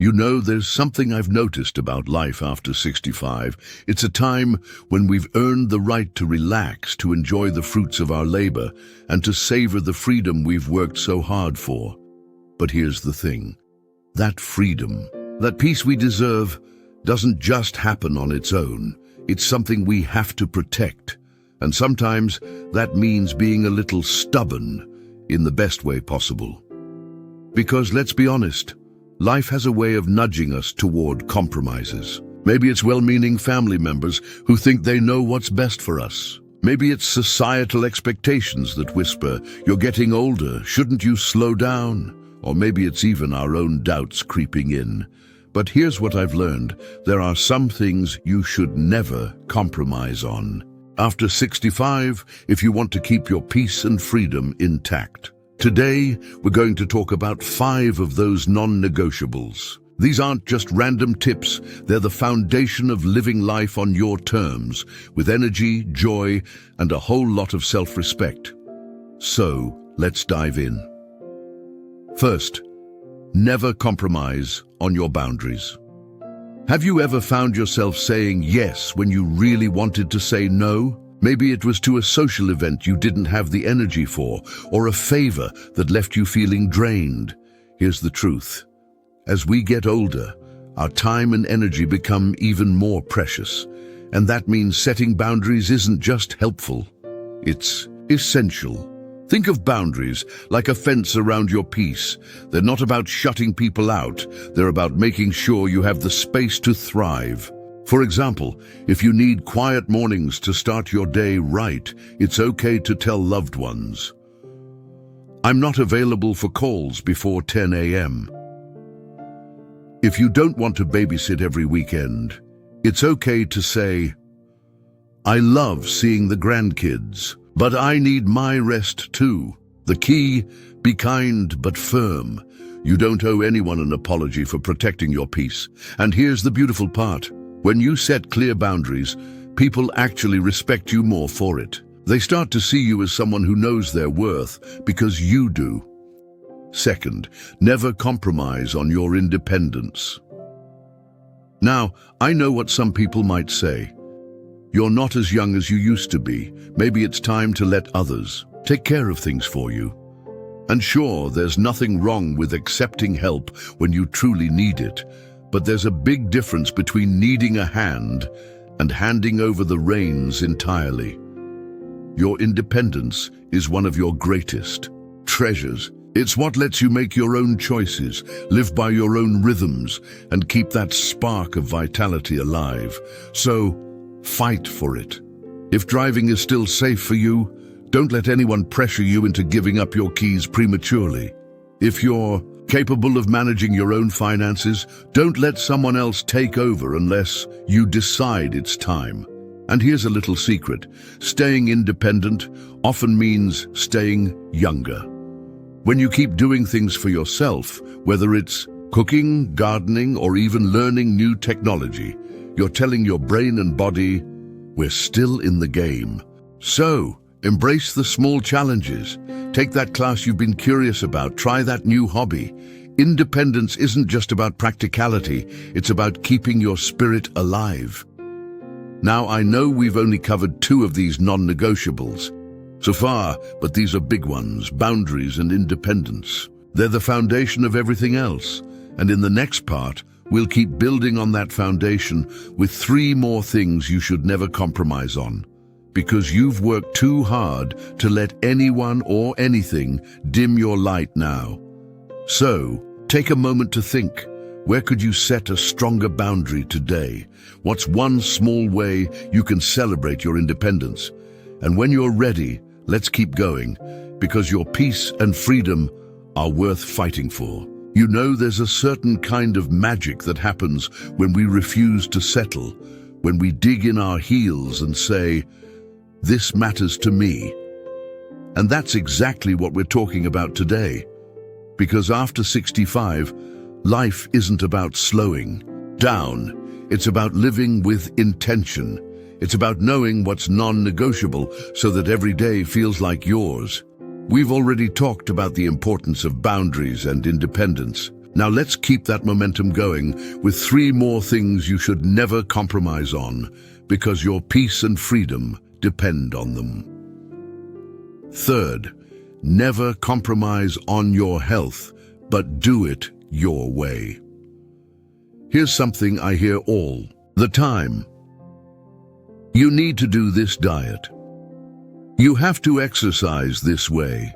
You know, there's something I've noticed about life after 65. It's a time when we've earned the right to relax, to enjoy the fruits of our labor, and to savor the freedom we've worked so hard for. But here's the thing. That freedom, that peace we deserve, doesn't just happen on its own. It's something we have to protect. And sometimes that means being a little stubborn in the best way possible. Because let's be honest, life has a way of nudging us toward compromises. Maybe it's well-meaning family members who think they know what's best for us. Maybe it's societal expectations that whisper, "You're getting older, shouldn't you slow down?" Or maybe it's even our own doubts creeping in. But here's what I've learned. There are some things you should never compromise on. After 65, if you want to keep your peace and freedom intact. Today, we're going to talk about 5 of those non-negotiables. These aren't just random tips, they're the foundation of living life on your terms, with energy, joy, and a whole lot of self-respect. So, let's dive in. First, never compromise on your boundaries. Have you ever found yourself saying yes when you really wanted to say no? Maybe it was to a social event you didn't have the energy for, or a favor that left you feeling drained. Here's the truth. As we get older, our time and energy become even more precious. And that means setting boundaries isn't just helpful, it's essential. Think of boundaries like a fence around your peace. They're not about shutting people out, they're about making sure you have the space to thrive. For example, if you need quiet mornings to start your day right, it's okay to tell loved ones, "I'm not available for calls before 10 a.m. If you don't want to babysit every weekend, it's okay to say, "I love seeing the grandkids, but I need my rest too." The key, be kind but firm. You don't owe anyone an apology for protecting your peace. And here's the beautiful part. When you set clear boundaries, people actually respect you more for it. They start to see you as someone who knows their worth because you do. Second, never compromise on your independence. Now, I know what some people might say. You're not as young as you used to be. Maybe it's time to let others take care of things for you. And sure, there's nothing wrong with accepting help when you truly need it, but there's a big difference between needing a hand and handing over the reins entirely. Your independence is one of your greatest treasures. It's what lets you make your own choices, live by your own rhythms, and keep that spark of vitality alive. So, fight for it. If driving is still safe for you, don't let anyone pressure you into giving up your keys prematurely. If you're capable of managing your own finances, don't let someone else take over unless you decide it's time. And here's a little secret. Staying independent often means staying younger. When you keep doing things for yourself, whether it's cooking, gardening, or even learning new technology, you're telling your brain and body, we're still in the game. So, embrace the small challenges. Take that class you've been curious about. Try that new hobby. Independence isn't just about practicality. It's about keeping your spirit alive. Now, I know we've only covered 2 of these non-negotiables so far, but these are big ones, boundaries and independence. They're the foundation of everything else. And in the next part, we'll keep building on that foundation with 3 more things you should never compromise on. Because you've worked too hard to let anyone or anything dim your light now. So, take a moment to think. Where could you set a stronger boundary today? What's one small way you can celebrate your independence? And when you're ready, let's keep going, because your peace and freedom are worth fighting for. You know, there's a certain kind of magic that happens when we refuse to settle, when we dig in our heels and say, "This matters to me." And that's exactly what we're talking about today. Because after 65, life isn't about slowing down. It's about living with intention. It's about knowing what's non-negotiable so that every day feels like yours. We've already talked about the importance of boundaries and independence, Now let's keep that momentum going with 3 more things you should never compromise on, because your peace and freedom depend on them. Third, never compromise on your health, but do it your way. Here's something I hear all the time. You need to do this diet. You have to exercise this way.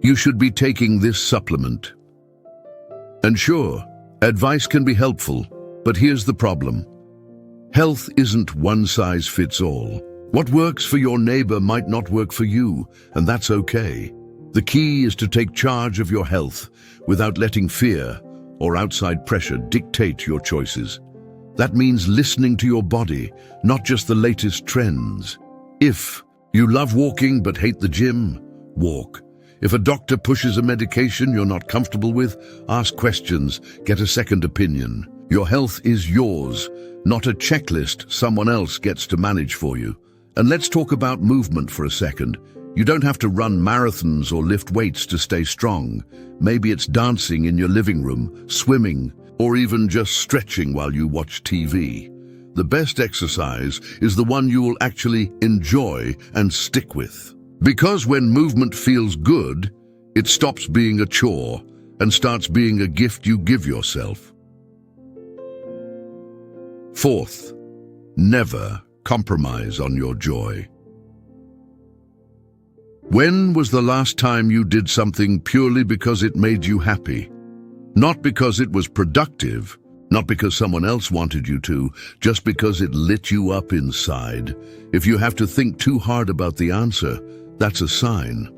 You should be taking this supplement. And sure, advice can be helpful, but here's the problem. Health isn't one size fits all. What works for your neighbor might not work for you, and that's okay. The key is to take charge of your health without letting fear or outside pressure dictate your choices. That means listening to your body, not just the latest trends. If you love walking but hate the gym, walk. If a doctor pushes a medication you're not comfortable with, ask questions, get a second opinion. Your health is yours, not a checklist someone else gets to manage for you. And let's talk about movement for a second. You don't have to run marathons or lift weights to stay strong. Maybe it's dancing in your living room, swimming, or even just stretching while you watch TV. The best exercise is the one you will actually enjoy and stick with. Because when movement feels good, it stops being a chore and starts being a gift you give yourself. Fourth, never compromise on your joy. When was the last time you did something purely because it made you happy? Not because it was productive, not because someone else wanted you to, just because it lit you up inside. If you have to think too hard about the answer, that's a sign.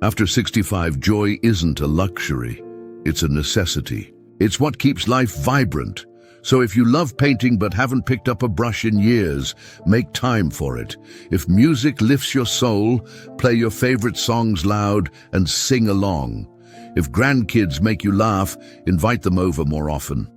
After 65, joy isn't a luxury. It's a necessity. It's what keeps life vibrant. So if you love painting but haven't picked up a brush in years, make time for it. If music lifts your soul, play your favorite songs loud and sing along. If grandkids make you laugh, invite them over more often.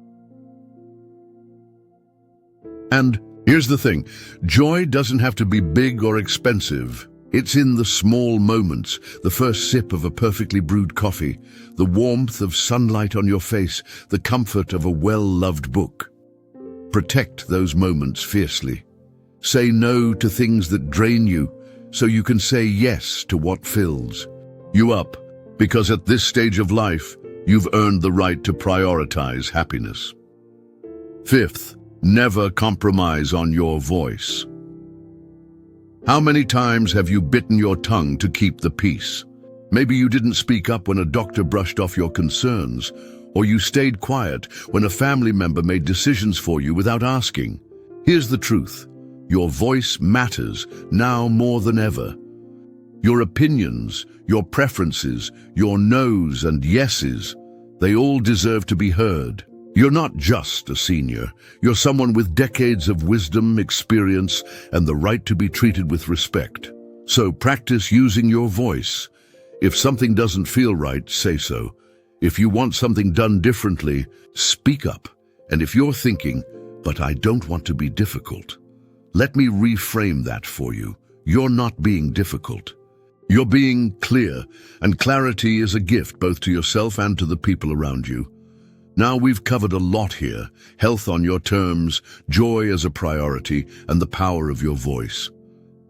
And here's the thing, joy doesn't have to be big or expensive. It's in the small moments, the first sip of a perfectly brewed coffee, the warmth of sunlight on your face, the comfort of a well-loved book. Protect those moments fiercely. Say no to things that drain you, so you can say yes to what fills you up, because at this stage of life, you've earned the right to prioritize happiness. Fifth, never compromise on your voice. How many times have you bitten your tongue to keep the peace? Maybe you didn't speak up when a doctor brushed off your concerns, or you stayed quiet when a family member made decisions for you without asking. Here's the truth. Your voice matters now more than ever. Your opinions, your preferences, your no's and yeses, they all deserve to be heard. You're not just a senior. You're someone with decades of wisdom, experience, and the right to be treated with respect. So practice using your voice. If something doesn't feel right, say so. If you want something done differently, speak up. And if you're thinking, but I don't want to be difficult, let me reframe that for you. You're not being difficult. You're being clear, and clarity is a gift both to yourself and to the people around you. Now we've covered a lot here, health on your terms, joy as a priority, and the power of your voice.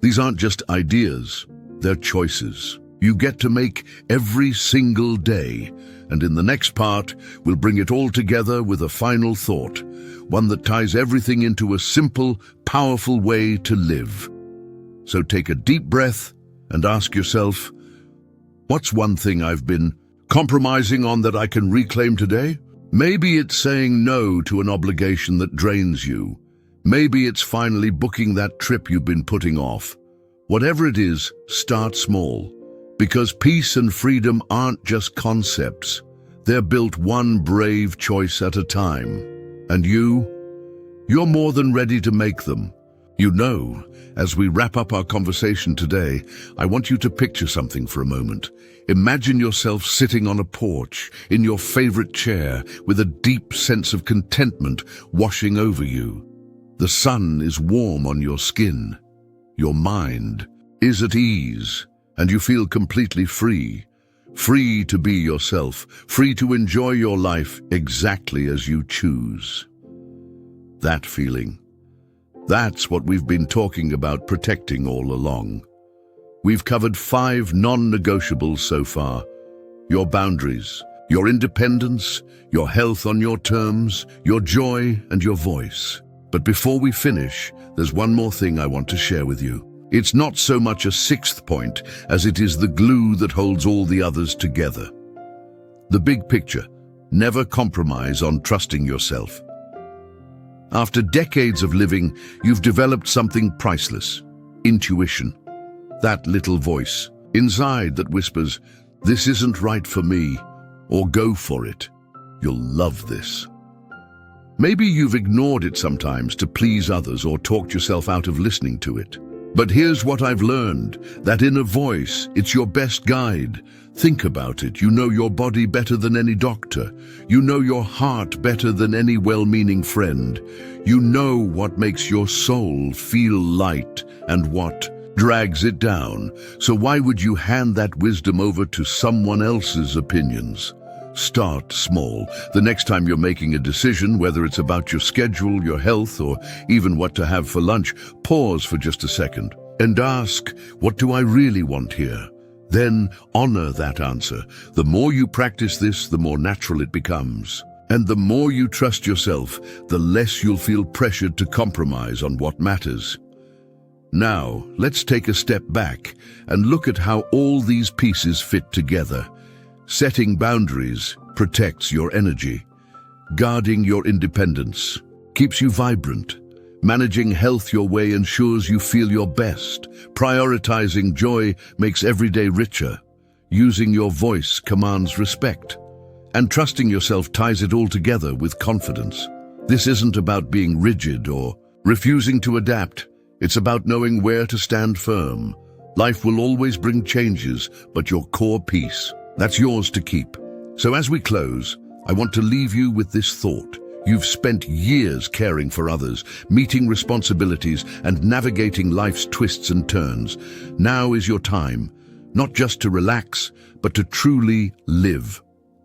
These aren't just ideas, they're choices. You get to make every single day, and in the next part, we'll bring it all together with a final thought, one that ties everything into a simple, powerful way to live. So take a deep breath and ask yourself, what's one thing I've been compromising on that I can reclaim today? Maybe it's saying no to an obligation that drains you. Maybe it's finally booking that trip you've been putting off. Whatever it is, start small. Because peace and freedom aren't just concepts. They're built one brave choice at a time. And you're more than ready to make them. You know, as we wrap up our conversation today, I want you to picture something for a moment. Imagine yourself sitting on a porch, in your favorite chair, with a deep sense of contentment washing over you. The sun is warm on your skin. Your mind is at ease, and you feel completely free. Free to be yourself, free to enjoy your life exactly as you choose. That feeling, that's what we've been talking about protecting all along. We've covered 5 non-negotiables so far. Your boundaries, your independence, your health on your terms, your joy and your voice. But before we finish, there's one more thing I want to share with you. It's not so much a 6th point as it is the glue that holds all the others together. The big picture: never compromise on trusting yourself. After decades of living, you've developed something priceless: intuition. That little voice inside that whispers, "This isn't right for me," or "Go for it. You'll love this." Maybe you've ignored it sometimes to please others or talked yourself out of listening to it. But here's what I've learned: that inner voice, it's your best guide. Think about it. You know your body better than any doctor. You know your heart better than any well-meaning friend. You know what makes your soul feel light and what drags it down. So why would you hand that wisdom over to someone else's opinions? Start small. The next time you're making a decision, whether it's about your schedule, your health, or even what to have for lunch, pause for just a second and ask, what do I really want here? Then honor that answer. The more you practice this, the more natural it becomes. And the more you trust yourself, the less you'll feel pressured to compromise on what matters. Now, let's take a step back and look at how all these pieces fit together. Setting boundaries protects your energy. Guarding your independence keeps you vibrant. Managing health your way ensures you feel your best. Prioritizing joy makes every day richer. Using your voice commands respect. And trusting yourself ties it all together with confidence. This isn't about being rigid or refusing to adapt. It's about knowing where to stand firm. Life will always bring changes, but your core peace, that's yours to keep. So as we close, I want to leave you with this thought. You've spent years caring for others, meeting responsibilities, and navigating life's twists and turns. Now is your time, not just to relax, but to truly live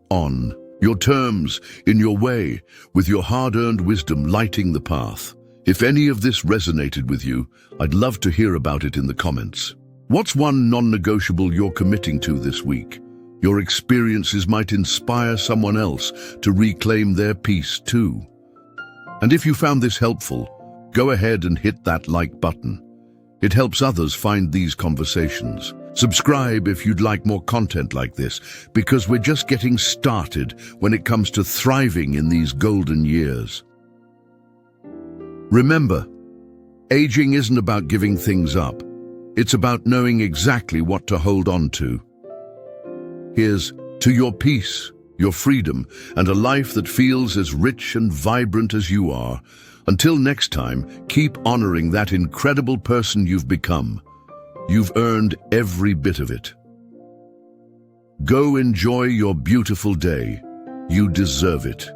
on your terms, in your way, with your hard-earned wisdom lighting the path. If any of this resonated with you, I'd love to hear about it in the comments. What's one non-negotiable you're committing to this week? Your experiences might inspire someone else to reclaim their peace too. And if you found this helpful, go ahead and hit that like button. It helps others find these conversations. Subscribe if you'd like more content like this, because we're just getting started when it comes to thriving in these golden years. Remember, aging isn't about giving things up. It's about knowing exactly what to hold on to. Here's to your peace, your freedom, and a life that feels as rich and vibrant as you are. Until next time, keep honoring that incredible person you've become. You've earned every bit of it. Go enjoy your beautiful day. You deserve it.